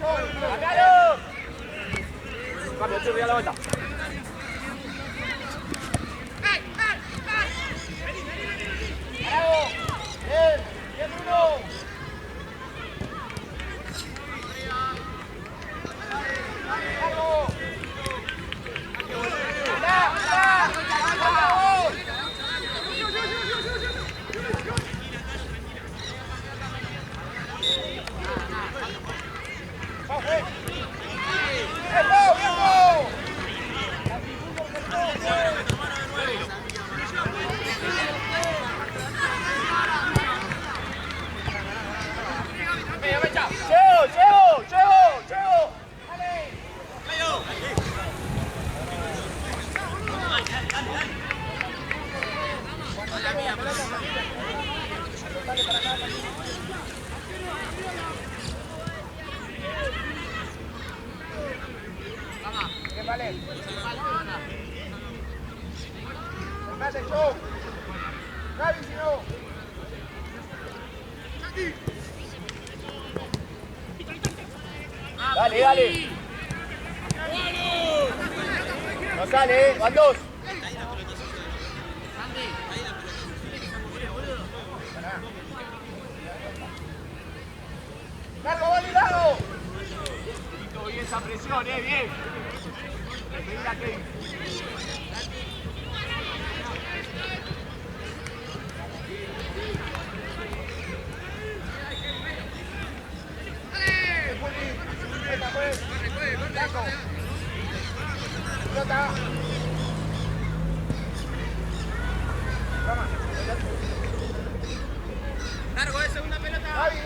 ¡Cambialo! Cambio, Churri, a la vuelta. ¡Bravo! ¡Bien! ¡Bien, Bruno! ¡Bravo! Dale, dale. No sale, van dos. ¡Cargo, validado! Bien esa presión, bien. Venga, Kevin. Pelota. Largo de segunda pelota. Gaby.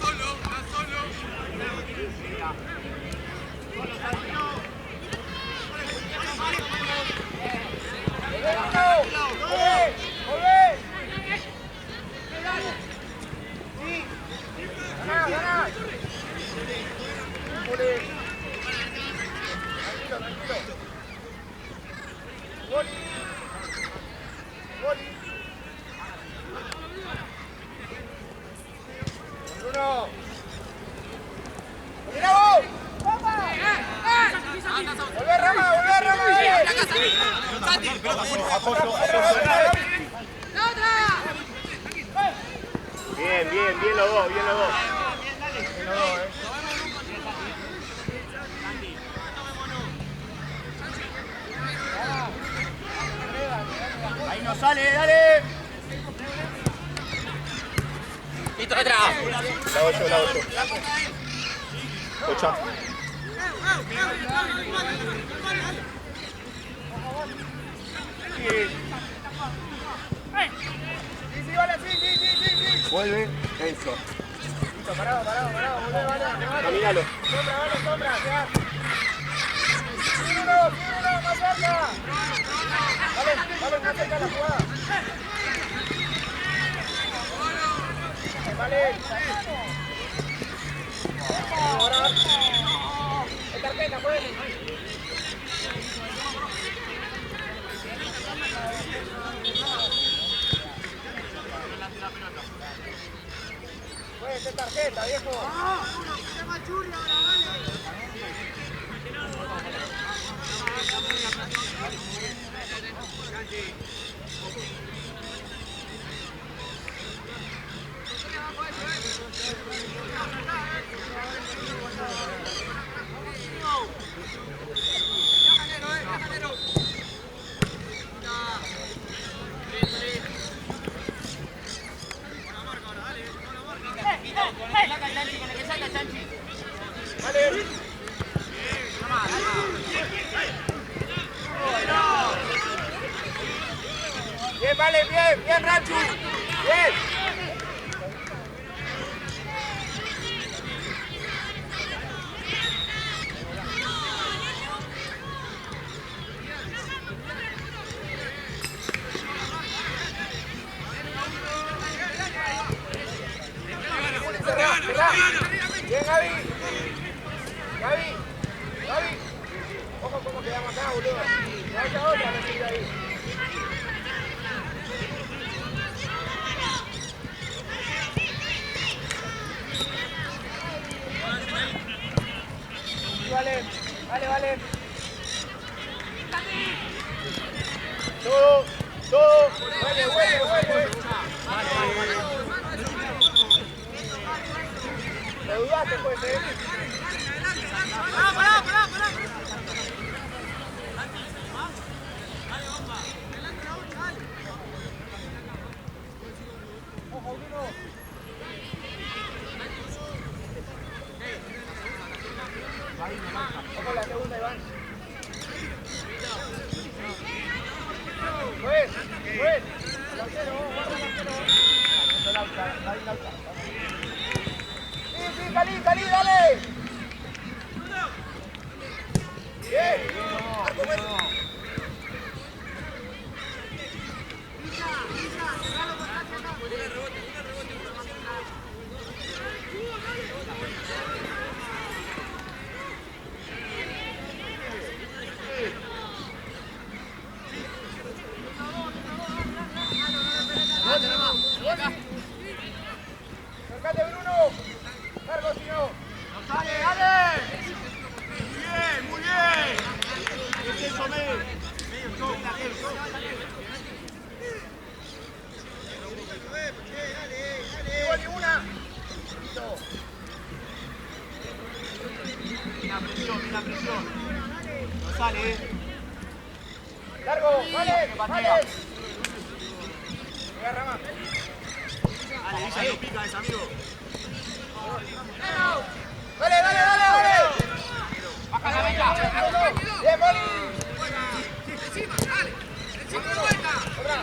Solo. Ganá. Tranquilo. Goli. Bruno. ¡Mira vos! ¡Volvé, Rama! Apoyo. Bien los dos. Ahí no sale, dale. Listo, atrás. La hago yo. Ocha. Sí, vale, sí. Vuelve, eso. Listo, parado, volvé, vale. Camínalo. Sombra, quedá. Síguelo, más cerca. Vale, más cerca la jugada. Vale. Ahora. El tarjeta, pues. Puede ser tarjeta, viejo. ¡Llama Churri ahora, vale! Bien, vale, bien, Ranchu. Bien. Bien, Gaby. Ojo cómo quedamos acá, boludo. No haya otra, no sigue ahí. vale. Vale, vale. Todo. Vuelve. Lo dudaste, pues, Pará. Ojo, Bruno. Ojo la segunda, Iván. Pues. Sí, Cali, dale. Bien. Sacate, Bruno. Cargo, si no. ¡Dale! Muy bien. Es eso, medio. Igual y una. Mira presión. No sale, Largo, vale. Agarra más. Dale, Isa, no pica ese amigo. Dale. Baja la venga. Bien, Moni. Encima, dale. Encima de vuelta. Otra.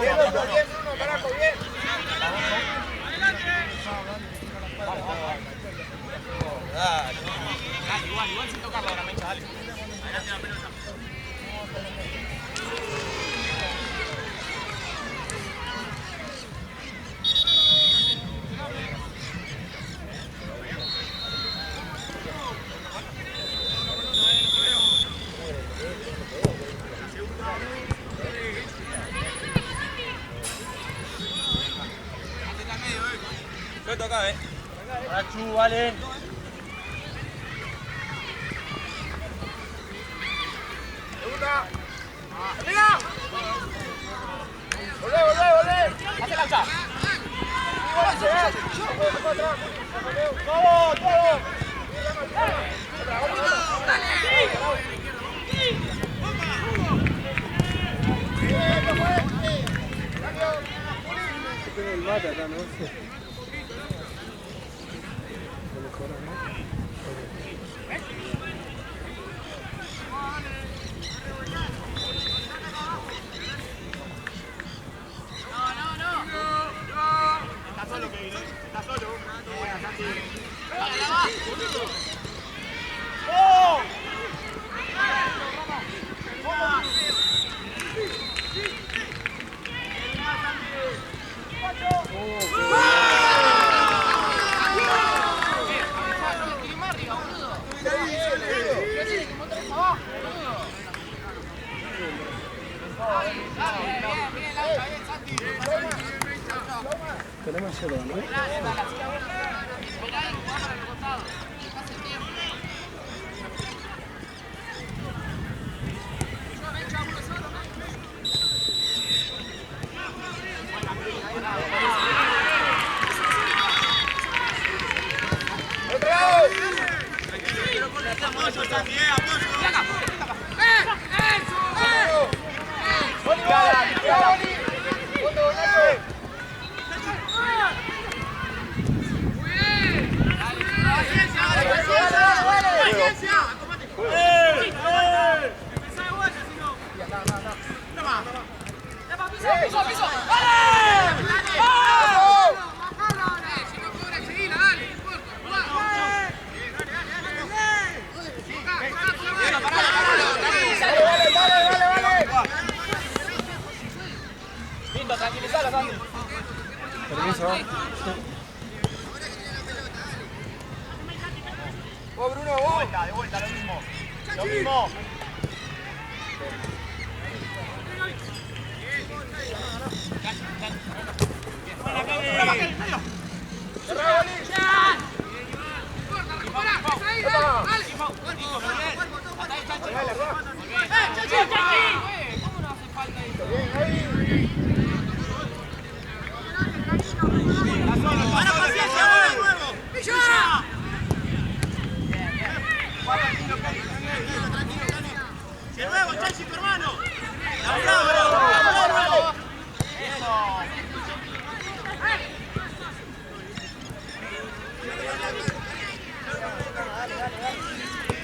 Bien, Bruno, carajo, bien. Dale, igual sin tocarlo ahora, Mecha, dale. Adelante la pelota. Suelto acá, Rachu, vale. Segunda. ¡Arriba! Volvé. Hace lanza. ¡Todo! Tiene el mate acá, ¿no? Tenemos cero, ¿no? Tranquilizalo, Santi. Permiso. Vos, Bruno, vos. De vuelta, lo mismo. De nuevo, Chachi, tu hermano.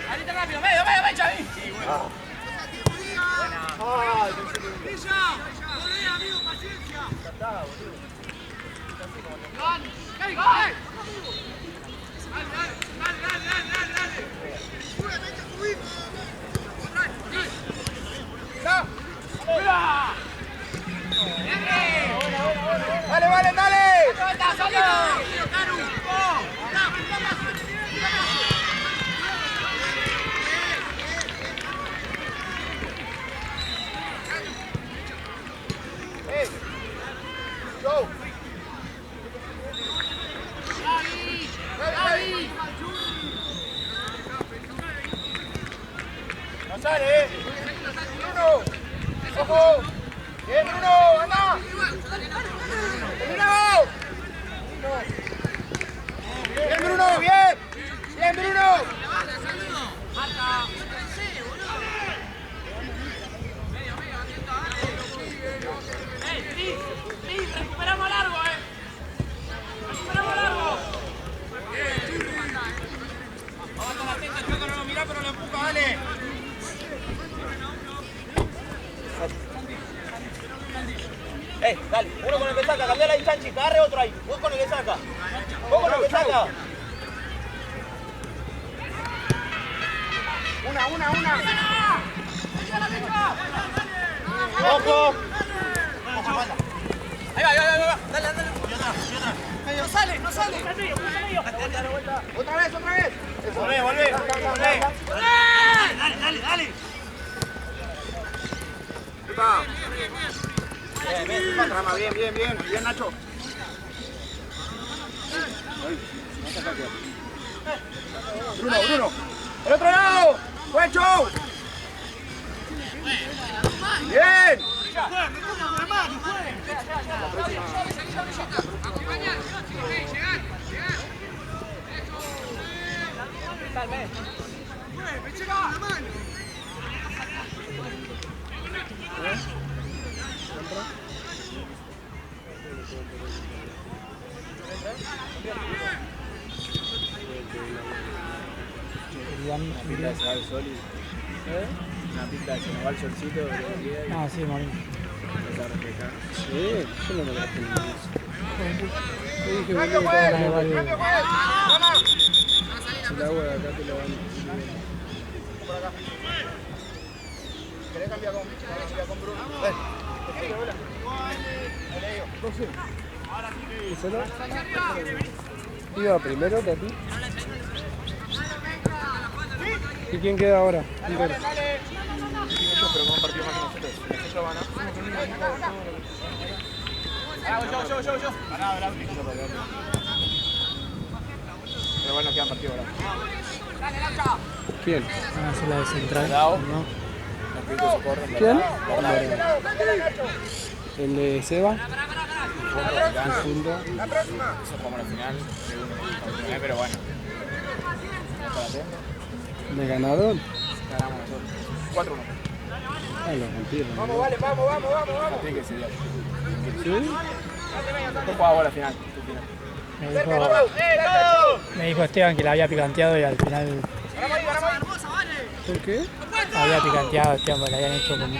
Salite rápido, medio, Chavi. Amigo, paciencia. Dale. No sale, Bruno. Ojo. Bien, Bruno, anda. Terminado. Bien, Bruno, bien. Bien, Bruno. Recuperamos largo, Recuperamos largo. Vamos con la tenta, el no lo mira, pero lo empuja, dale. Dale, uno con el que saca, cambiala ahí, Chanchi, agarre otro ahí. Vos con el que saca. Vos con el que saca. Una. Ojo. Ahí va. Dale. No sale. Otra vez. Volvé. Dale. Bien, Nacho. Bruno. ¡El otro lado! ¡Buen show! ¡Bien! Una pinta de se va el sol y... Una pinta de se nos va el solcito de los días y... Ah, sí, Marín. Empezar a reflejar. Sí, yo no me la tengo eso. Yo dije, ¡Cambio, Juez! ¡Vamos! Si la agua de acá te la van a... Por acá. ¿Querés cambiar con Bruno? Iba primero, Tati. ¿Y quién queda ahora? Dale. Ellos, pero con un partido más que nosotros. Ellos van a... Yo. Pará. Pero bueno, quedan partidos ahora. Dale, Lancha. ¿Quién? Van a hacer la de central. Cuidado. ¿No? Los pitos se corren. ¿Quién? El de Seba. La próxima. Eso jugamos la final. Pero bueno. ¿Me ganaron? Ganamos nosotros. 4-1. Ah, lo rompieron. Vamos, vale, vamos. Tiene que ser ya. ¿Sí? ¿Cómo jugaba la final? Me dijo Esteban que la había picanteado y al final ¿Por qué? había picanteado Esteban porque le habían hecho como un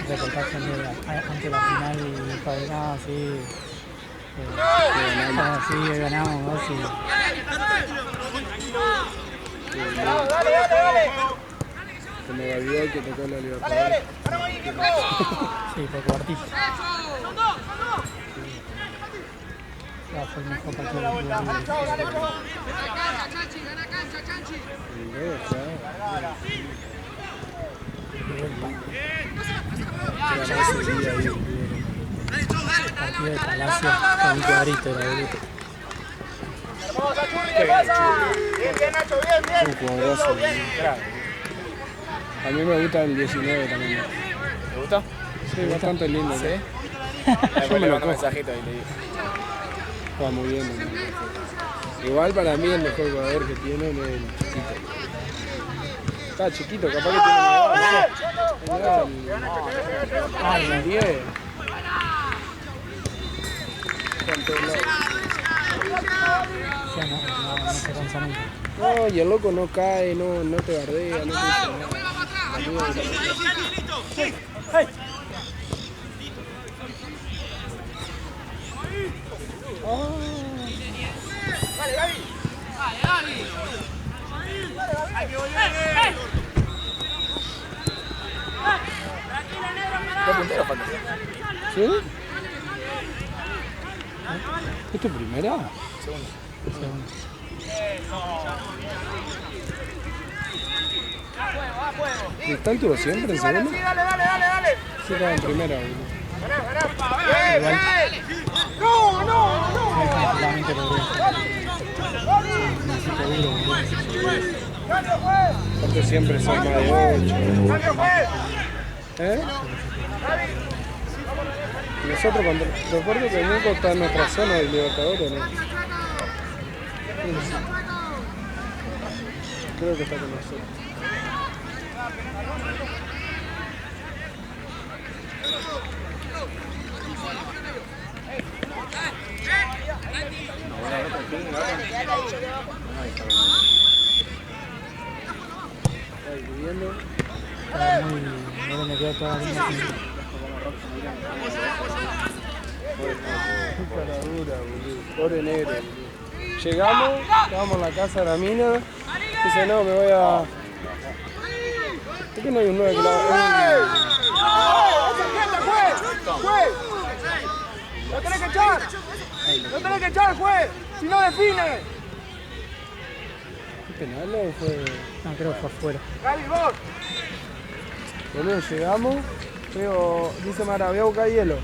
reportaje antes de la final y dijo, no, sí. Sí, ganamos, ¿no? Sí. Dale. Como Gabriel que tocó la Libertad. Dale. Paramos ahí, viejo. Sí, por cuartito. Ya fue el mejor partido del club. Dale, Chau. Partido de Palacio con un cuadrito era boludo. Hermosa, Churri, ¿qué pasa? Bien, bien, Nacho, bien, bien. Un cuadrazo. A mí me gusta el 19 también. ¿Te gusta? Sí, bastante lindo. ¿Sí? Yo me lo mando un cojo. mensajito y le digo. Va muy bien. Igual para mí el mejor jugador que tienen es el chiquito. Está chiquito, capaz que tiene el 10. Ya no se cansa nunca. No, y el loco no cae, no te bardea, no te dice nada. Dale, Gaby. ¿Dos punteros faltan? ¿Sí? ¿Es tu primera? Segundo. Segundo. ¿Y está el tiro siempre en Vale, segundo? sí, dale, dale, dale, dale. Sí, estaba en primera, boludo. Ganá, ganá. Bien, bien. No, no, no. Es tranquilamente podría. Un equipo duro, boludo. Cambio, juez. Aparte siempre son más de 8. Cambio, juez. ¿Eh? Gaby. Nosotros cuando recuerdo que Nico está en nuestra zona de Libertadores, ¿no? Creo que está con nosotros. Está viviendo. Estaba muy... No me quedó toda la línea sin... Cara dura, boludo. Pobre negro, boludo. Llegamos, estábamos en la casa de la mina. Dice, no, me voy a... ¿Por qué no hay un 9 que la... ¡Esa gente, juez! ¡Juez! ¡Lo tenés que echar! ¡Lo tenés que echar, juez! ¡Si no define! ¿Qué penal o fue...? No, creo que fue afuera. Gaby, vos. Boludo, llegamos. Digo, dice Mara, voy a buscar hielo.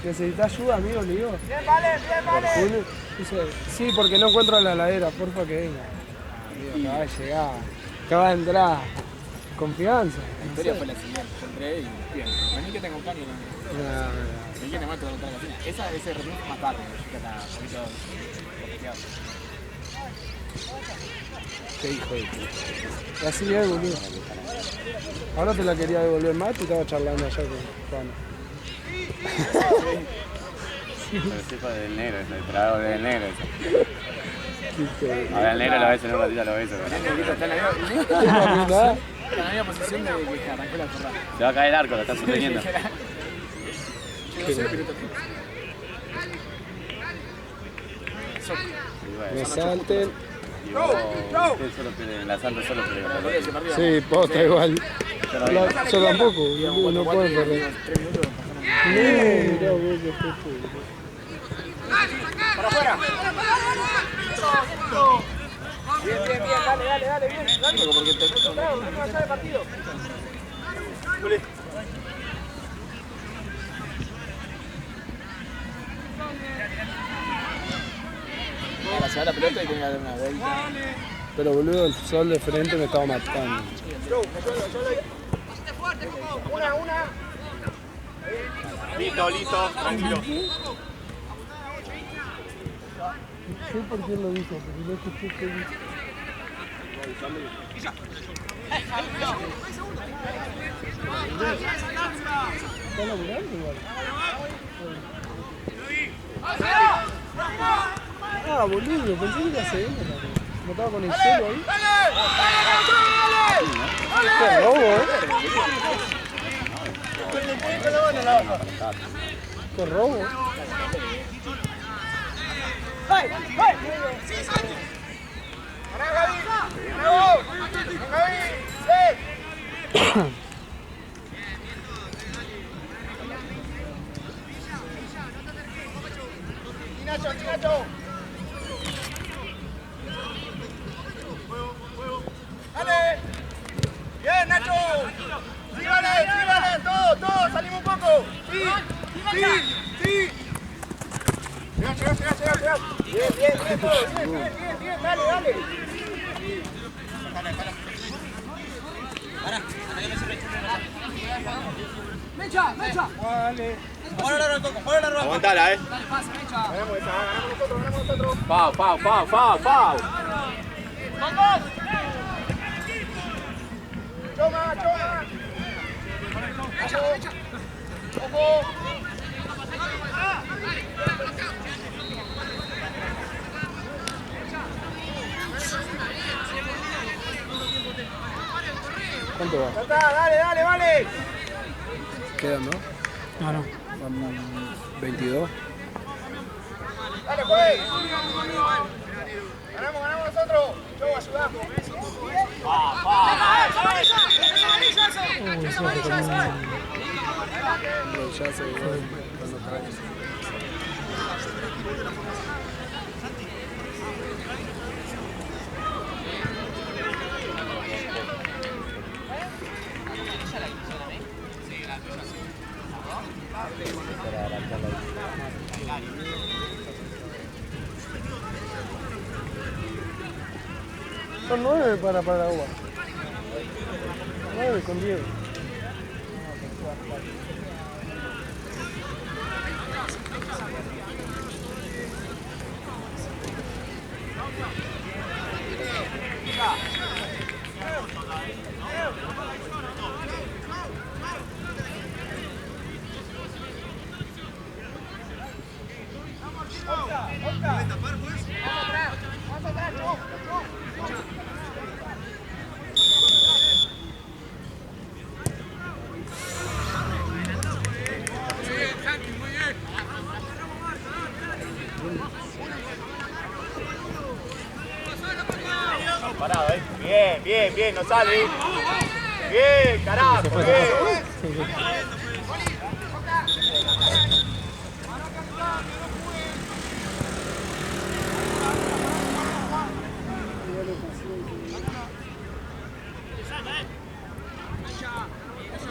¿Necesitas ayuda, amigo? Le digo. Bien, vale, bien, vale. Uno dice, sí, porque no encuentro la heladera, porfa que venga. Amigo, acaba de llegar, acaba de entrar. Confianza. La historia fue la siguiente. Yo entré y bien. Vení que tengo un cambio. Vení que te muestro otra cocina. Ese retorno fue más tarde. Yo que estaba un poquito bloqueado. Qué hijo de puta. Así es, boludo. Ahora te la quería devolver más y estaba charlando allá con Juan. Pero sí fue del negro, el trago del negro. Ahora el negro lo ves en un ratito, lo ves. El negrito está en la misma posición de que arrancó la jornada. Se va a caer el arco, lo está sosteniendo. Llegó cero minutos. Me salten. Y vos, usted solo tiene, la Santa solo tiene que perder. Ese partido. Sí, posta igual. Yo tampoco, boludo, no puedo perder. 3 minutos. No, mirá vos que fue tú. Para afuera. Bien, bien, bien. Dale, dale, dale. Bien. Dale. Porque te Claro, no allá de partido. Para llevar la pelota y tiene que dar una vuelta. Pero boludo, el sol de frente me estaba matando. Una. Listo, listo, tranquilo. No sé por qué lo dijo, porque no escuché qué dijo. Está laburando igual. Ah, boludo, pensé que era segunda. ¿No estaba con el celo ahí? ¡Qué robo, ¡Qué robo! ¡Ganá, Gaby! ¡Bravo! ¡Gaby! ¡Sí! ¡Nacho, Nacho! ¡Dale! ¡Bien, Nacho! ¡Sí, vale! ¡Sí, vale! ¡Todos! ¡Todos! ¡Salimos un poco! ¡Sí! ¡Sí! ¡Sí! Bien, bien, todo. Bien, dale. Mecha. Aguantala, Dale, pasa, Mecha. Ganamos nosotros. Foul. ¡Vamos! ¡Choma! ¡Ojo! ¿Cuánto va? Ya está, dale, vale. Quedan, ¿no? No. Van 22. Dale, pues. Ganamos nosotros. Yo ayudamos. Ya se cuando cae. Son 9 para Paraguay. 9 con 10. Parado, Bien, no sale. Bien, carajo, bien.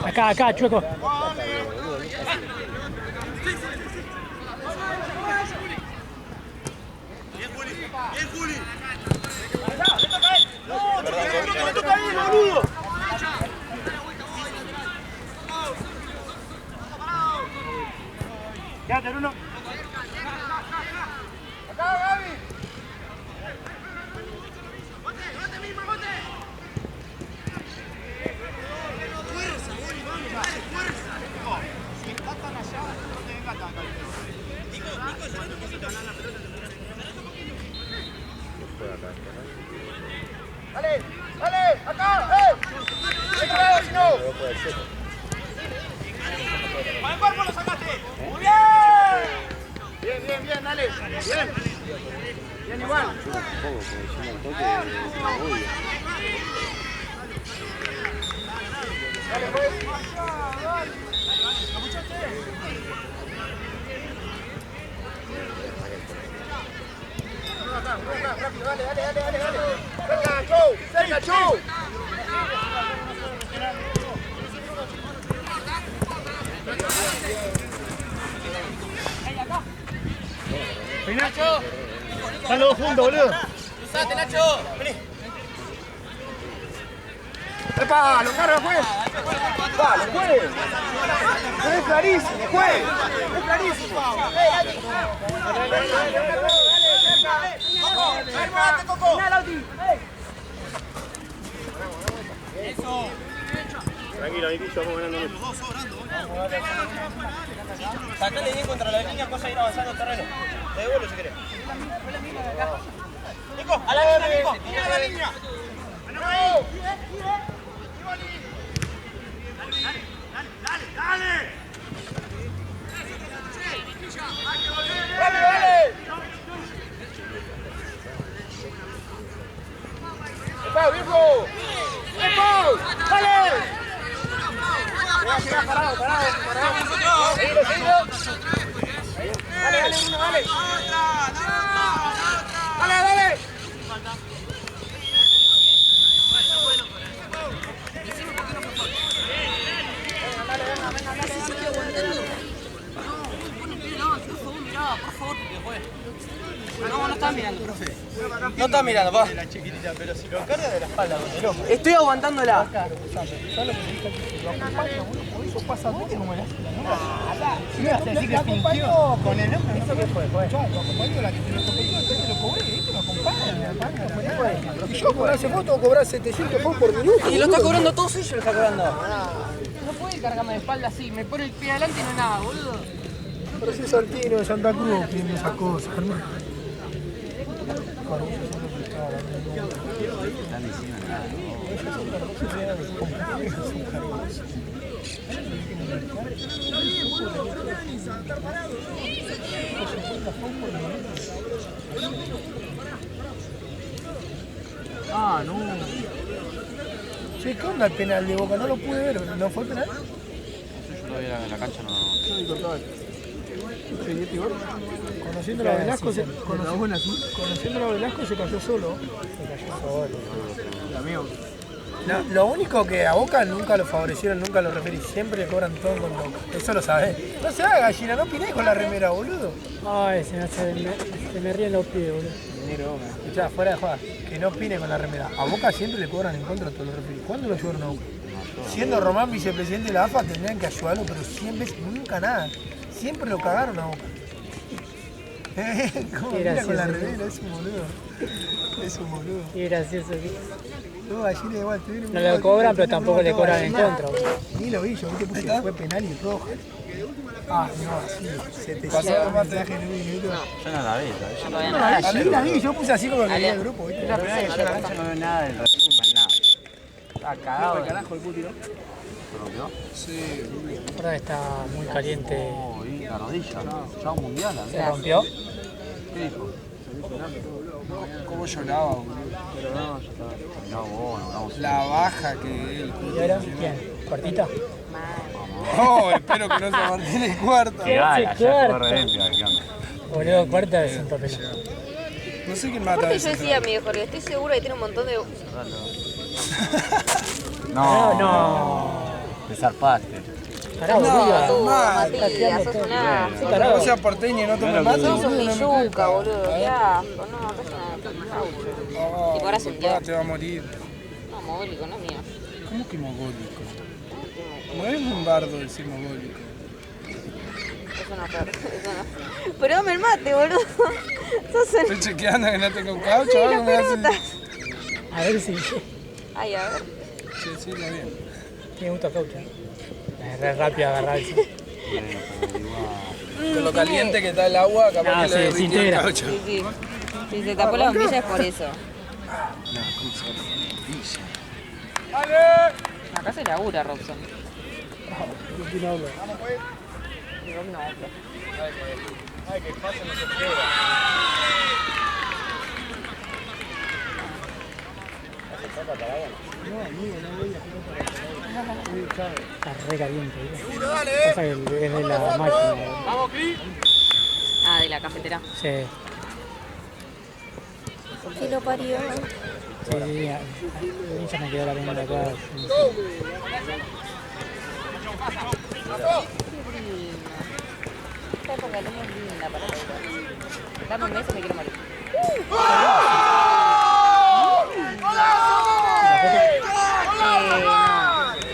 Acá, Chueco. Quédate, Bruno. Acá, Gaby. Dale, acá, otro lado, si no. Para el cuerpo lo sacaste. Muy bien. Bien, dale. Bien igual. Dale, pues. Rápido, dale. Cerca, Chou. Nacho. Están los dos juntos, boludo. Cruzate, Nacho. Vení. ¡Epa! ¡Lo carga, juez! ¡Va, lo juez! ¡Es clarísimo, juez! ¡Es clarísimo! ¡Dale, Coco! Eso. Tranquilo, Niquillo, vamos ganando mucho. Sacale bien contra la línea, cosa de ir avanzando el terreno. Te devuelvo si querés. Nico, a la línea, Nico. Mira a la línea. ¡Dale! ¡Dale! ¡Epa, viejo! ¡Epa! ¡Dale! Llega, parado. Seguilo. Dale, Bruno, dale. Dale. Por favor, que juegue. No está mirando, pa. Estoy aguantándola. Yo por hace foto cobrar 700 por minuto. Y lo está cobrando todos ellos, lo está cobrando. No puede cargarme de espalda así, me pone el pie adelante y no es nada, boludo. Pero si es Altino de Santa Cruz, tiene esas cosas, hermano. Ah, no. Che, ¿qué onda el penal de Boca? No lo pude ver, ¿no fue penal? Yo lo vi en la cancha, no. Conociéndolo a Velasco, conociéndolo a Velasco se cayó solo. Lo único que a Boca nunca lo favorecieron, nunca lo referí, siempre le cobran todo con Boca. Eso lo sabés. No se haga gallina, no opinés con la remera, boludo. Ay, se me ríen los pies, boludo. Escuchá, fuera de joda, que no opine con la remera. A Boca siempre le cobran en contra a todos los referís. ¿Cuándo lo ayudaron a Boca? Siendo Román vicepresidente de la AFA tendrían que ayudarlo, pero 100 veces, nunca nada. Siempre lo cagaron a Boca. ¿Cómo mira con la remera? Es un boludo. Es un boludo. Qué gracioso. No, gallina igual, No lo cobran, pero tampoco le cobran en contra. Ni lo vi, yo vi que puse que fue penal y roja. Ah, no, sí, se te pasó más de genuino. Yo no la vi, ¿sabes? Sí la vi, yo puse así como que veía el grupo, ¿viste? La primera vez que yo en la cancha no veo nada del resumen, nada. Está cagado. ¿Qué carajo el putiro? ¿Se rompió? Sí. La verdad que está muy caliente. Oh, y la rodilla. Chao mundial, ¿Se ¿eh? rompió? ¿Qué dijo? ¿Cómo lloraba, boludo? Pero no, ya está. No, bueno, vamos. La baja que él. ¿Y ahora? ¿Quién? ¿Cuartita? Oh, espero que no se mantenga el cuarto. ¿Qué? Ya, hace ya cuarto? fue re limpia, ¿qué onda? Boludo, cuarta es un papelón. No sé quién mata a Aparte yo ese. decía a mi viejo, le estoy segura que tiene un montón de... No. Te zarpaste. Pará, boludo. Matías, sos una... No seas porteño y no tomes mate. Sos un milluca, boludo, qué asco, no, sos una caucha. Tipo, ahora se hundió. Te va a morir. No, mogólico, no mío. ¿Cómo que mogólico? No es un bardo decir mogólico. Es una perra, es una... Pero dame el mate, boludo. Sos un... Estoy chequeando que no tengo un caucho Sí, o algo. las Me hace... pelotas. A ver si. Ay, a ver. Sí, la bien. Me gusta caucha. Es re rápido agarrarse. Con lo caliente que está el agua, capaz Ah, que sí, le se derritió el integra. caucho. Sí, sí. Si se tapó la bombilla es por eso. Acá se labura, Robson. Está re caliente. Pasa que es de la máquina. Ah, de la cafetera. Sí. Que lo parió. Sí, a mí ya me quedó la primera acá. Esta época no es linda para bailar. Dame un mes y me quiero morir. No.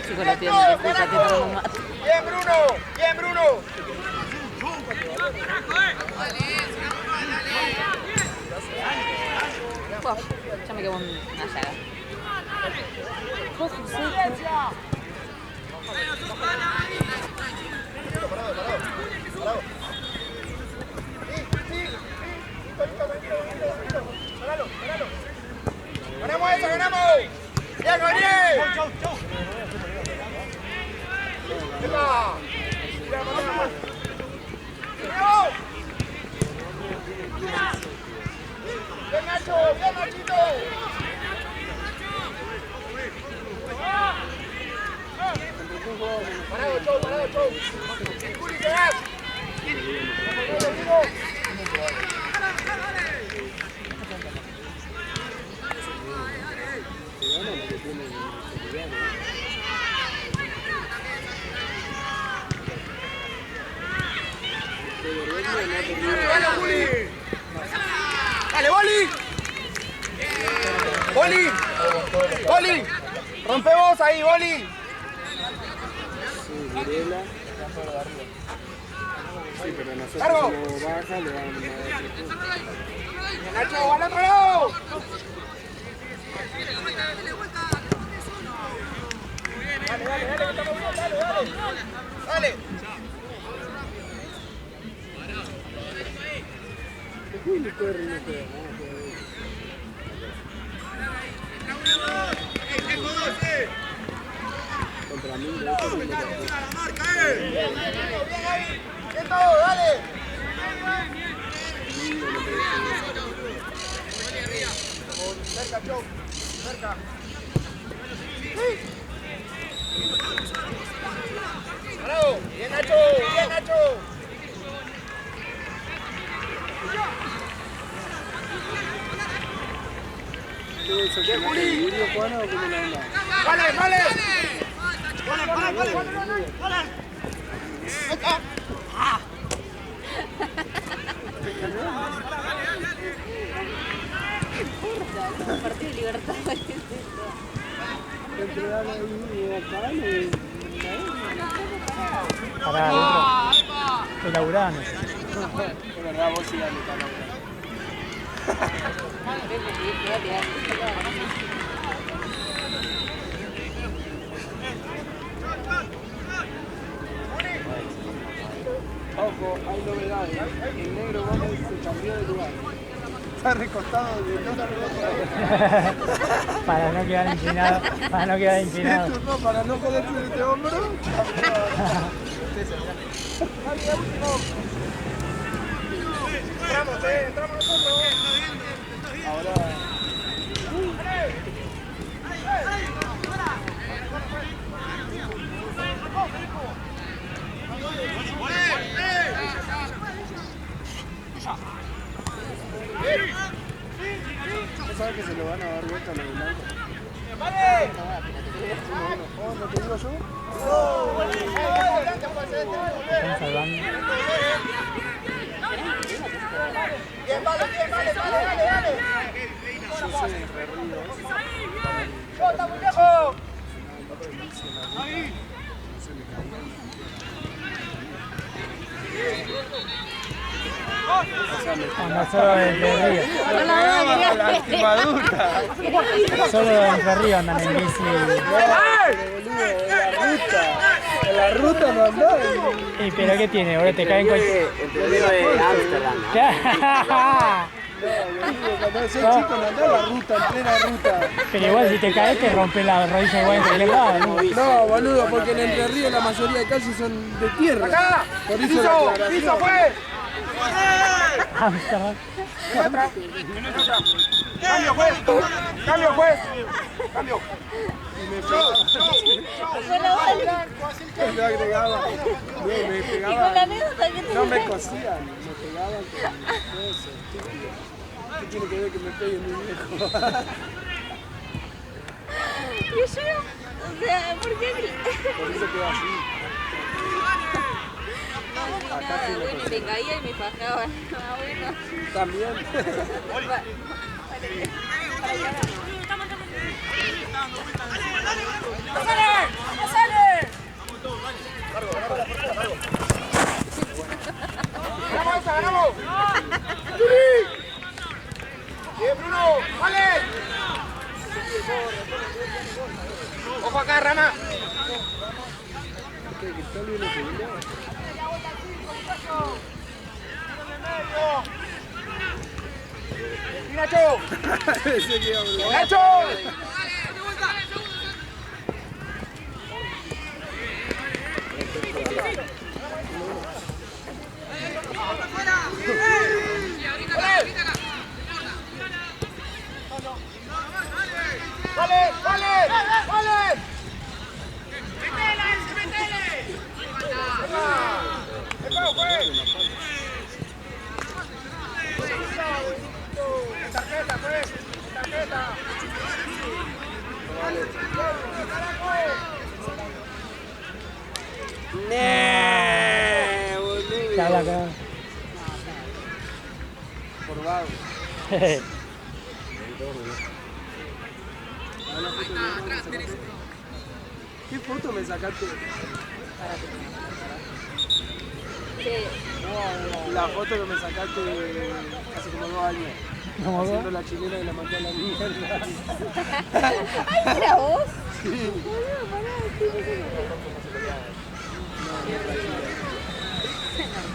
Chicos, le pido mil disculpas, te tomo un mate. ¡Bien, Bruno! ¡Bien, Bruno! Buah, ya me quedo una llaga. ¡Ganamos eso, ganamos! ¡Bien, Gabriel! ¡Epa! ¡Bien, Nacho! ¡Bien, Nachito! Parado, Chou, parado, Chou. Juli, ¿qué das? ¡Dale, Juli! ¡Dale, Boli! ¡Boli! ¡Boli! ¡Rompe vos ahí, Boli! Sí, pero nosotros ¡Largo! como baja le van a dar. ¡Nacho, al otro lado! Dale, dale, dale, que estamos bien, dale, dale. Dale. Contra mí, ¡Bien, dale! Cerca, Joe. Cerca. ¡Bravo! ¡Bien, Nacho! ¡Bien, Nacho! ¿Qué Juli? ¿Juana o cómo la onda? ¡Vale, vale! Partido de Libertad. Pará, el otro. El Aurano. Es verdad, vos sí dale, está Ojo, hay novedades. El negro Gómez se cambió de lugar. Está recostado de nota Para no quedar inclinado. Para no quedar inclinado. Para no joderse de este hombro. Entramos nosotros. Ahora. ¿No sabes que se lo van a dar vuelta a los blancos? ¡Vale! ¿Oh, no te digo yo? Están salvando. Bien, vale, dale. Yo soy de Entre Ríos. ¡Oh, está muy lejos! No, solo de Entre Ríos. La lastimadura. Solo de Entre Ríos andan en bici. En la ruta no andás. ¿Y pero qué tiene? Ahora te caen cualquier... Entre Ríos de Ámsterdam. Cuando sos chico no andás la ruta, en plena ruta. Pero igual si te caes te rompe la rodilla igual en cualquier lado, ¿no? No, boludo, porque en Entre Ríos la mayoría de calles son de tierra. ¡Acá! Por eso la aclaración. ¡Piso, pues! Amsterdam. ¡Cambio, juez! ¡Cambio, juez! ¡Cambio! Me agregaba. No, me Y con la pegaban. anécdota que te No me cosían, me pegaban con eso, estúpido. ¿Qué tiene que ver que me pegue mi viejo? Y yo, o sea, ¿por qué? Por eso quedó así. No, nada, bueno, me caía y me fajaban. Ah, bueno. También. ¡Ganamos esa, ganamos! ¡Bien, Bruno! ¡Vale! ¡Ojo acá, Rama! ¡Y Nacho! ¡Nacho! ¡Vale! ¡Vale! ¡Vale! ¡Tarjeta, pues! ¡Tarjeta! ¿Qué habla acá? Por vago. la foto de ahora me sacaste. ¿Qué foto me sacaste? La foto que me sacaste hace como 2 años. Haciendo la chilena y la mandé a la mierda. ¡Ay, era vos! Sí. Boludo, pará, sí, no sé.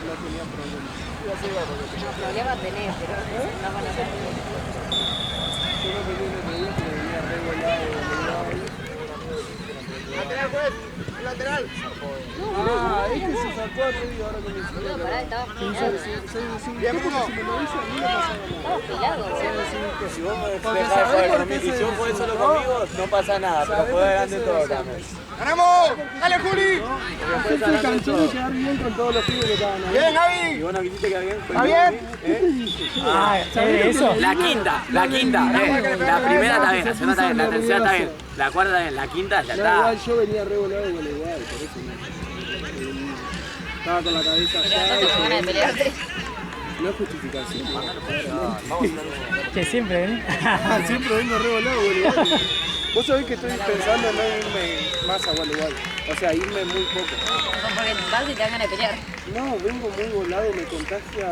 No tenía problema. No, problema tenés, pero no con la Yo no tenía un otro día que me venía re volado. Lateral, juez. Lateral. Ah, es que se sacó a medio ahora con el Boludo, pará, estaba Sí, pelado. sí, bien, si me lo dice, a mí no pasaba nada. Estaba pelado. Si vos me Porque dejás sabés jugar por con qué mí, si se yo jugué solo desinfló. conmigo, no pasa nada, pero ¿Sabés juega por qué grande se todo desinfló? también. ¡Ganamos! ¡Dale, Juli! Yo fui cansado de quedar bien con todos los pibes que estaban ahí. ¡Bien, ¿Y Gaby! vos no quisiste quedar bien? ¿Está bien? Ah, ¿eso? La quinta, la primera está bien, la segunda está bien, la tercera está bien, la cuarta está bien, la quinta ya No, está. igual yo venía re volado con igual, por eso no. Estaba con la cabeza Pero allá no y tengo ganas de pelearte. no es justificación. Que siempre, ¿eh? Siempre vengo re volado, boludo. Vos sabés que estoy pensando en no irme más a Gualeguay. O sea, irme muy poco. No, porque vas y te dan ganas de pelear. No, vengo muy volado, me contagia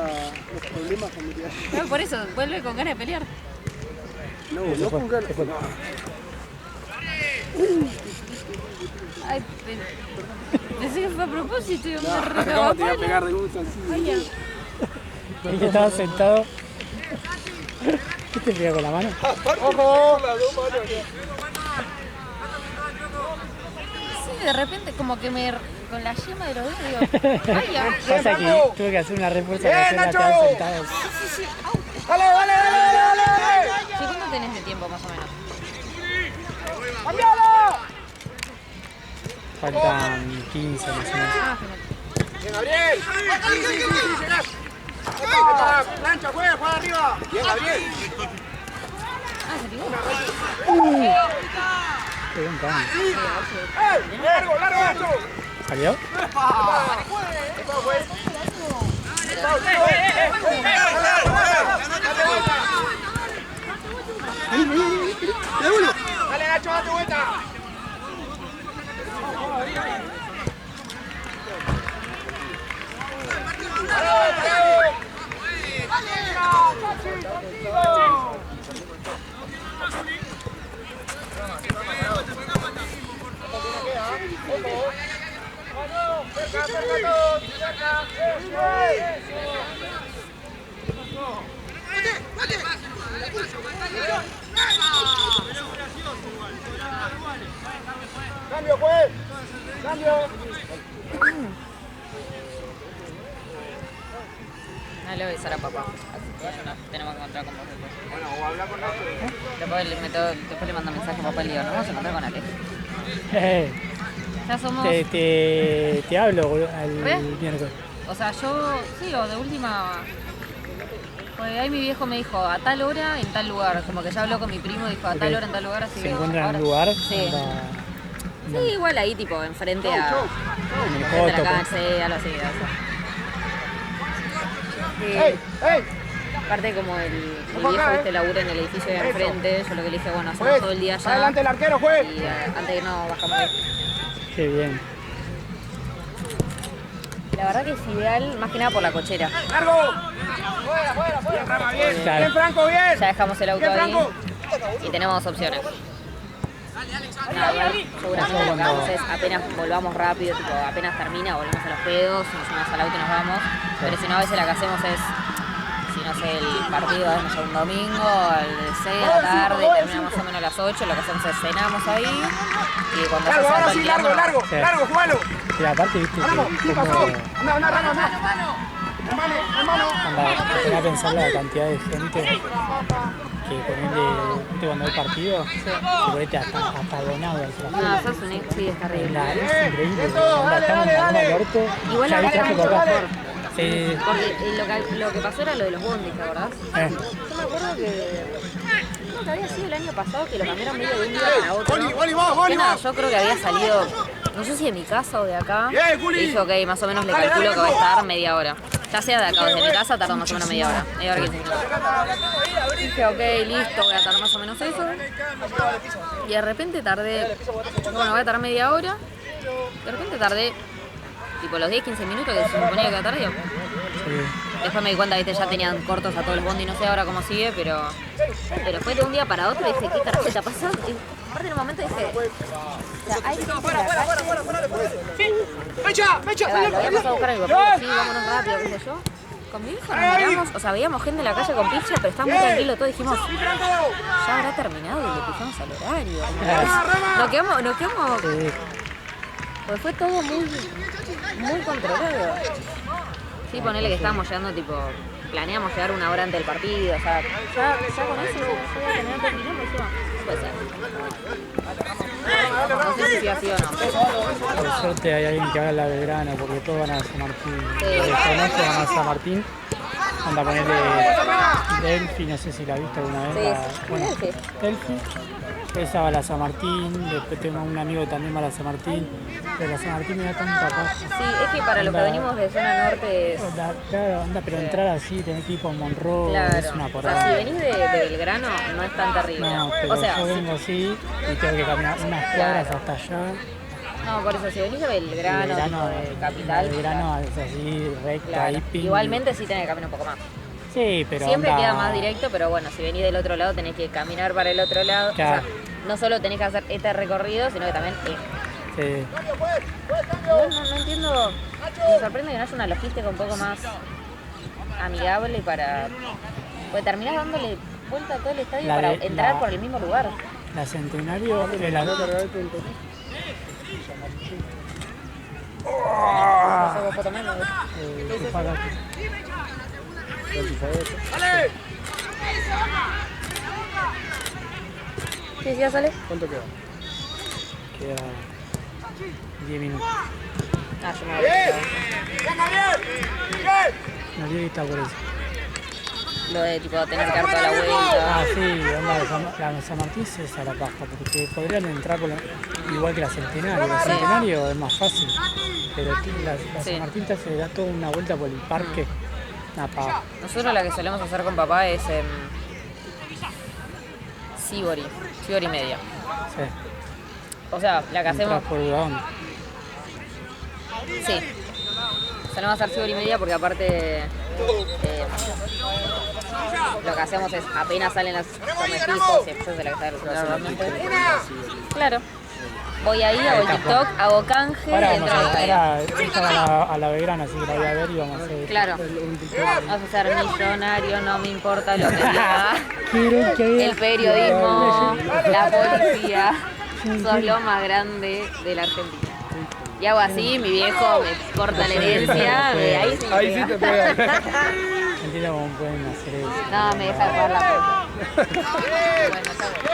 los problemas familiares. No, por eso, vuelve con ganas de pelear. No, no con ganas. No. Ay, pensé que fue a propósito y me ¿Cómo te iba a recabó. pegar de gusto así? Y que estaba sentado. ¿Qué te pega con la mano? ¡Ojo! Sí, de repente como que me... con la yema de los dedos digo... ¡Ay, ya! Pasa que tuve que hacer una refuerza Bien, que la Nacho. estaban sentados. ¡Dale, dale, dale, dale, dale! ¿Sí, cuánto tenés de tiempo más o menos? ¡Cambialo! Faltan 15 más o menos. Ah, genial. ¡Bien, Gabriel! ¡Sí, llegás! ¡Plancha, juega arriba! ¡Bien, Gabriel! Ah, ¿se equivocó? Qué buen pan. ¡Ey! ¡Largo, largo, Nacho! ¿Salió? ¡Dale, Nacho, date vuelta! ¡Cambio, pues! ¡Cambio! No le voy a avisar a papá. Así que nos tenemos que encontrar con vos después. Bueno, o hablar con Nacho. Después le mando mensaje a papá y le digo, nos vamos a encontrar con Ale. Ya somos... Te hablo al ¿Ves? miércoles. O sea, yo... Sí, o de última... Pues ahí mi viejo me dijo, a tal hora, en tal lugar. Como que ya habló con mi primo, dijo, a tal hora, en tal lugar, así ¿Se que... encuentran en ahora- un lugar? Sí. Sí, igual ahí, tipo, enfrente a... En el Enfrente de la coto, calle, algo así, o sea. ¡Ey! ¡Ey! Aparte como el Ojo viejo acá, este labura en el edificio de enfrente, yo lo que le dije, bueno, hacemos Juez, todo el día allá. adelante el arquero, juez. Y antes de no bajamos ahí. Qué bien. La verdad que es ideal, más que nada por la cochera. ¡Largo! ¡Fuera, fuera, fuera! Bien, Rama, bien. Claro. Bien, Franco, bien. Ya dejamos el auto Bien, ahí Franco. y tenemos dos opciones. Nada, seguramente lo que hagamos es apenas volvamos rápido, tipo, apenas termina, volvemos a los pedos, nos subimos al auto y nos vamos. Pero si no, a veces lo que hacemos es, si no sé, el partido es no sé, un domingo, a las 6 de la tarde, termina más o menos a las 8, lo que hacemos es cenamos ahí y cuando Largo, se ahora salta sí, el largo, tiempo, largo. Sí. Largo, jugalo. Y aparte, viste, Vamos, ¿qué pasó? como Anda, anda, Rama, anda. Hermano, hermano. cuando te pones a pensar la cantidad de gente que ponerle, viste, cuando hay partido, se ponete hasta donado al No, sos un sí, es terrible. Es increíble. Eso, Onda, dale, estamos dale, en dale. el orto, Igual ya ahora viste, está hace mucho papá. mejor. Sí. Porque lo que pasó era lo de los bondis, ¿te acordás? Yo me acuerdo que creo que había sido el año pasado que lo cambiaron medio de un día para otro. Boli, Boli, vos, Que Boli, nada, vos. yo creo que había salido, no sé si de mi casa o de acá. Bien, Juli. Y dije, ok, más o menos le Dale, calculo dale, que va a Marco. estar media hora. Ya sea de acá o desde mi casa, tarda más o menos media hora 15 minutos. Dije, ok, listo, voy a tardar más o menos eso. Y de repente tardé, bueno, voy a tardar media hora. De repente tardé, tipo los 10-15 minutos que se suponía que iba a tardar yo. Después me di cuenta, viste, ya tenían cortos a todo el bondi, no sé ahora cómo sigue, pero fue de un día para otro y dije, ¿qué carajo está pasando? Y aparte en un momento dije, o sea, hay gente en la calle. Lo habíamos a buscar a mi papá, sí, vámonos rápido, qué sé yo. Con mi hijo nos miramos, o sea, veíamos gente en la calle con pizza, pero estaba muy tranquilo todo, dijimos, ya habrá terminado y le pusimos al horario. Nos quedamos, pues fue todo muy controlado. Sí, ponele que estábamos llegando, tipo, planeamos llegar una hora antes del partido, o sea, ya con eso yo voy a terminar todo el tiempo, puede ser. No sé si así o no. Por suerte hay alguien que habla de Belgrano, porque todos van a San Martín. Los conozco, van a San Martín. Anda a ponerle Delphi, no sé si la viste alguna vez. Delphi. Esa va a la San Martín, después tengo un amigo que también va a la San Martín. Pero la San Martín me da tanta paja. Sí, es que para los que venimos de zona norte es... Claro, anda, pero entrar así, tener que ir por Monroe, claro. Es una porrada. O sea, si venís de Belgrano no es tan terrible. No, pero o sea, yo vengo así y tengo que caminar unas cuadras hasta allá. No, por eso, si venís de Belgrano de capital... Belgrano es así, recta, claro. ahí, Igualmente sí tenés que caminar un poco más. Sí, pero siempre queda más directo, pero bueno, si venís del otro lado tenés que caminar para el otro lado. Claro. O sea, no solo tenés que hacer este recorrido, sino que también Sí. Igual no entiendo, me sorprende que no haya una logística un poco más amigable para... Pues terminás dándole vuelta a todo el estadio para entrar por el mismo lugar. La Centenario... Sí, ya sale. ¿Cuánto queda? Queda 10 minutos. Ah, yo me voy a No tiene está por eso. Lo de tipo tener que dar toda la vuelta. Ah, sí, la San Martín es esa la paja, porque podrían entrar por igual que la Centenario. La Centenario es más fácil, pero la San Martín te hace dar toda una vuelta por el parque. Una paja. Nosotros la que solemos hacer con papá es Sibori media. Sí. O sea, la que hacemos... ¿Entras por dónde? Sí. Solemos hacer Sibori media porque aparte... lo que hacemos es apenas salen las comefijos, y eso es de la que está normalmente. Claro. Voy ahí, hago el TikTok, hago canje, entro al estadio. A la Belgrano, así que la voy a ver y vamos a hacer. Claro. Vamos a ser millonario, no me importa lo que diga. El periodismo, la policía, sos lo más grande de la Argentina. Y hago así, mi viejo me corta la herencia, ahí sí te pega. Entiendo cómo pueden hacer eso. No, me deja de pagar la cuota. Bueno, está bien.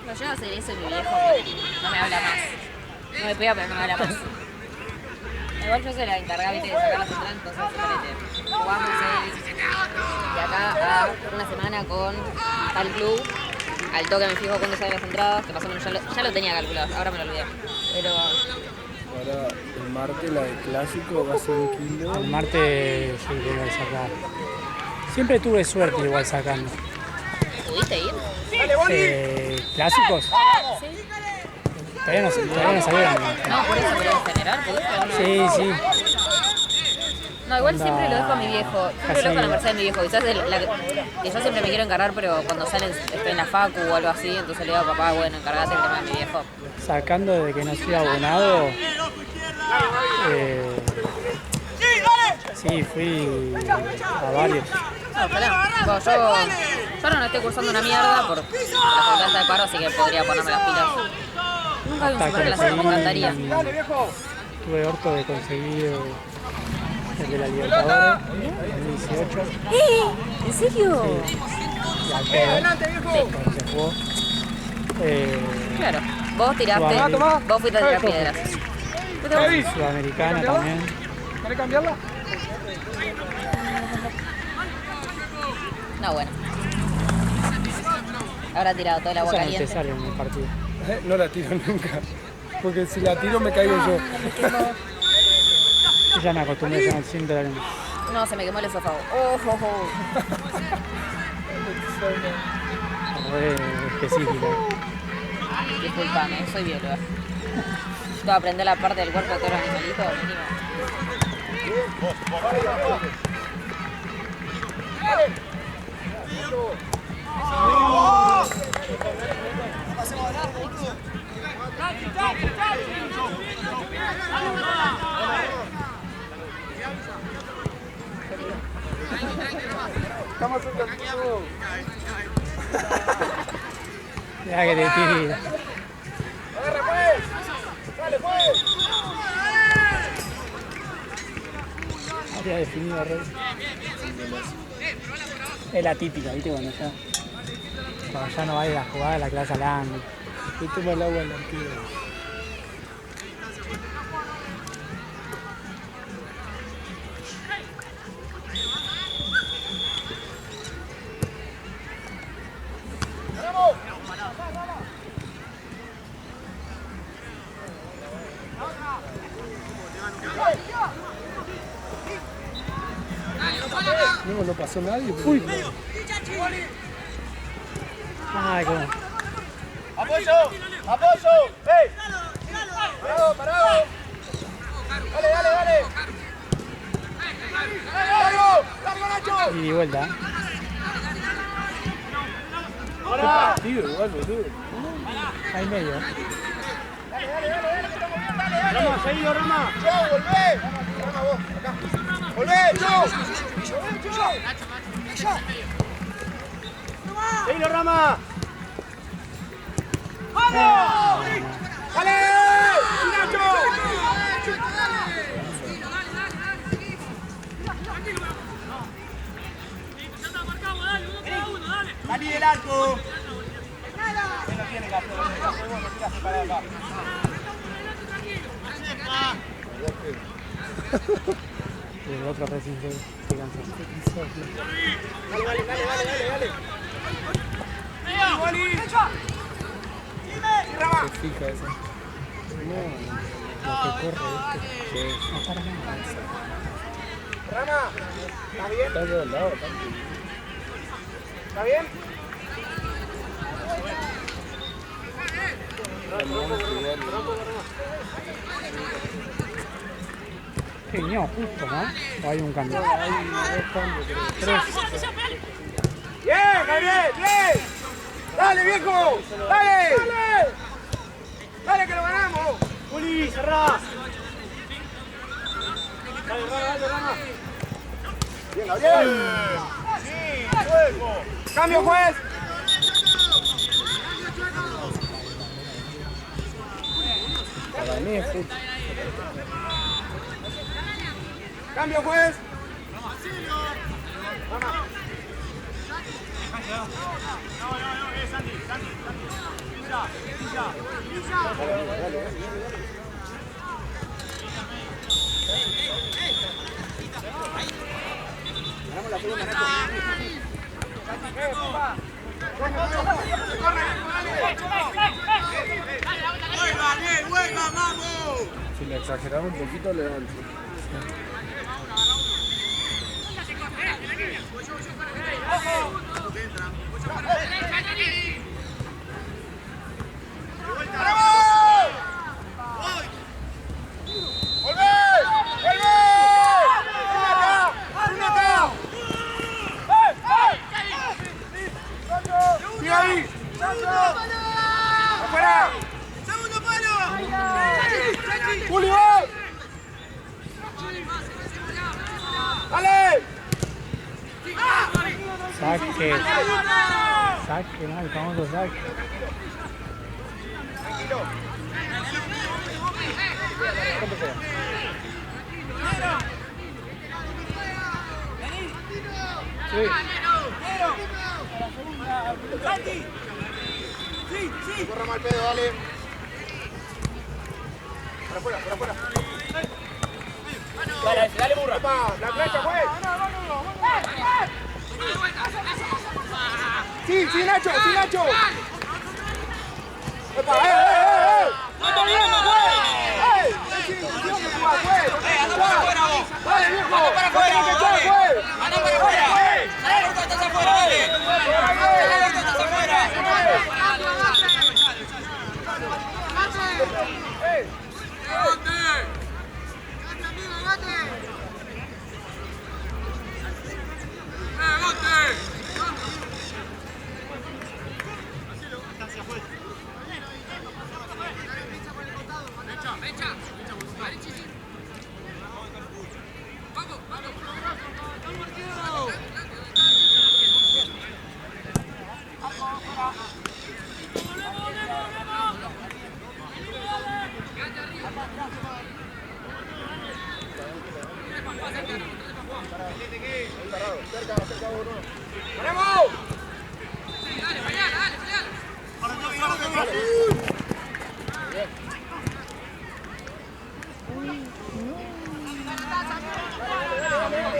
No, yo no hacer eso y mi viejo no me habla más. No me pega, pero no me habla más. Igual yo soy la encargada de sacar las entradas, entonces jugamos de acá a una semana con tal club. Al toque me fijo cuándo salen las entradas, que más o menos ya lo tenía calculado, ahora me lo olvidé. Pero... Ahora el martes la de clásico va a ser 1 kilo. El martes sí que voy a sacar. Siempre tuve suerte igual sacando. ¿Pudiste ir? ¿Clásicos? Sí. Todavía no salieron. No, por eso, pero en general, ¿pudiste? Sí. No, igual siempre lo dejo a mi viejo. Siempre lo dejo a la merced de mi viejo. Quizás que yo siempre me quiero encargar, pero cuando salen estoy en la facu o algo así, entonces le digo a papá, bueno, encargate el tema de mi viejo. Sacando desde que no soy abonado, sí, fui a varios. No, ojalá. Bueno, yo ahora no estoy cursando una mierda por la falta de paro, así que podría ponerme las pilas. Nunca vi un superclásico, me encantaría. Tuve orto de conseguir el de la Libertadores en 2018. ¿En serio? Sí. Adelante, viejo. Se jugó. Claro, vos tiraste, vos fuiste a tirar piedras. Sudamericana también. ¿Querés cambiarla? No, bueno. Habrá tirado toda el agua Esa no caliente. te sale en el partido. No la tiro nunca. porque si la tiro me caigo yo. Yo ya me acostumbré, ya no siento la lengua. No, se me quemó el esófago. Oh, oh, oh. Re específico. Disculpame, soy bióloga. Tengo que aprender la parte del cuerpo de todos los animalitos, mínimo. Estamos haciendo todo. Deja que te tire. Agarra, pues. Dale, pues. Área definida, Rey. Es la típica, ¿viste? Cuando ya no vale la jugada, la clase al ángulo. Te toma el agua en la antiguo. No, no pasó nadie. Pero... Uy. Ay, cómo. Apoyo, apoyo. ¡Ey! Parado, parado. Dale, dale, dale. ¡Largo! ¡Largo, Nacho! Y de vuelta. Qué partido igual, boludo. Ahí medio. Dale, dale, dale, dale, que estamos bien, dale, dale. Rama, seguido, Rama. ¡Yo, volvé! Rama, vos, acá. ¡Volvé, yo! Seguido, Rama. ¡Vamos! ¡Dale! ¡Nacho! ¡Salí del arco! Él no tiene que hacer, vos no tirás para acá. El otro recién se cansó. Dale, dale, dale, dale, dale. Se fija eso. No, lo que corre este. No para nada. Rama, ¿está bien? Está de todos lados, ¿Está bien? Veníamos justo, ¿no? O hay un cambio. Hay dos cambios, creo. 3. ¡Bien, Gabriel! ¡Bien! ¡Dale, viejo! ¡Dale! ¡Dale! ¡Dale que lo ganamos! ¡Juli, cerrá! ¡Dale, dale, Rama! ¡Bien, Gabriel! ¡Sí, juego! ¡Cambio, juez! Para mí es fútbol. ¡Cambio, juez! Rama. Ganamos la segunda, Nacho. Si le exageramos un poquito, le dan. Saque. Saque, ¿no? El famoso saque. Sí. Corra mal pedo, dale. Por afuera, por afuera. Dale, burra. La plancha, juez. Sí, Nacho, sí, Nacho. ¡Epa, está viendo, güey! ¡Ey! ¡Anda para afuera vos! ¡Dale, viejo! ¡Anda para afuera, güey! ¡Anda para afuera! ¡Dale, Lurco, estás afuera, dale! ¡Dale, Lurco, estás afuera!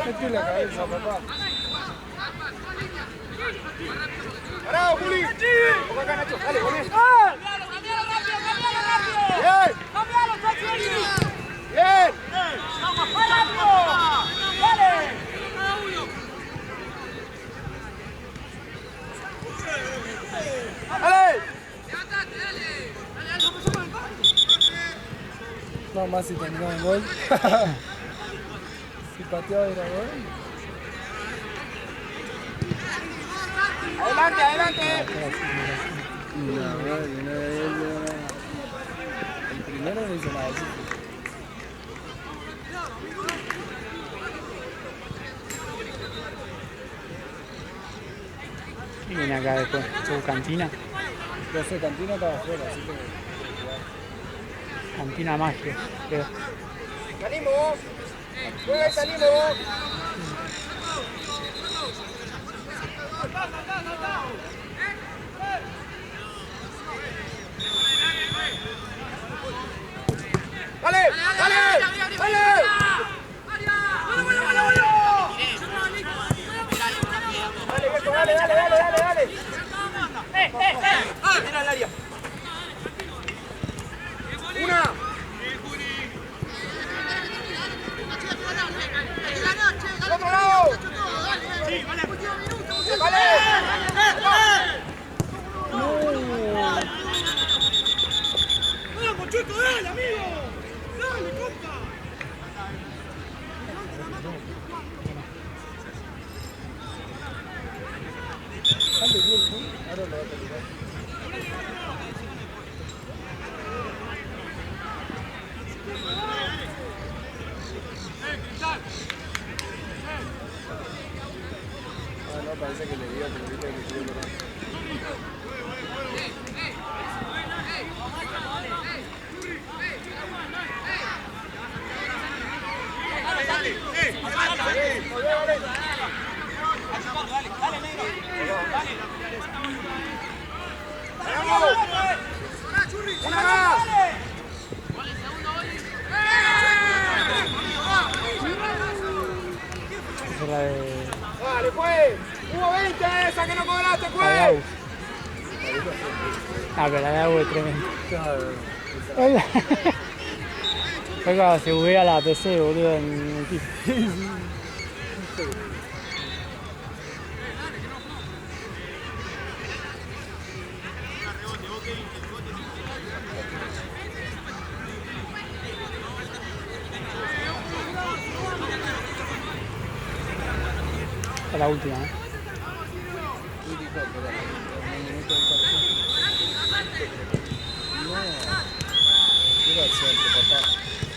Mete la cabeza, papá. ¡Parado, Juli! Ponga acá, Nacho. Dale, volvé. ¡Bien! ¡Bien! ¡Vamos, rápido! ¡Dale! ¡Dale! No más si tendría un gol. Si pateaba era gol. ¡Adelante, adelante! No, el primero no hizo nada. Y viene acá después, su cantina. No sé, Cantina estaba afuera, así que... Cantina Magia, creo. ¡Salimos! ¡Juega y salimos! ¡Dale! ¡Dale! ¡Dale! Dale, dale, dale, dale, dale. Mira el área. Una. ¡Al otro lado! ¡Vale! ¡Vamos, Chuto, dale, amigo! ¡Dale, compa! Ahora lo va a terminar. Ah, no, parece que le dio, pero ahorita que quiero llorar. ¡Una más! Esa es la de... ¡Dale, pues! ¡Hubo 20 esa que no cobraste, La de pues! Agus. Ah, pero la de Agus es tremenda. Fue cuando se buguea la PC, boludo, en el FIFA. Esta es la última, ¿eh? Mira el centro, papá.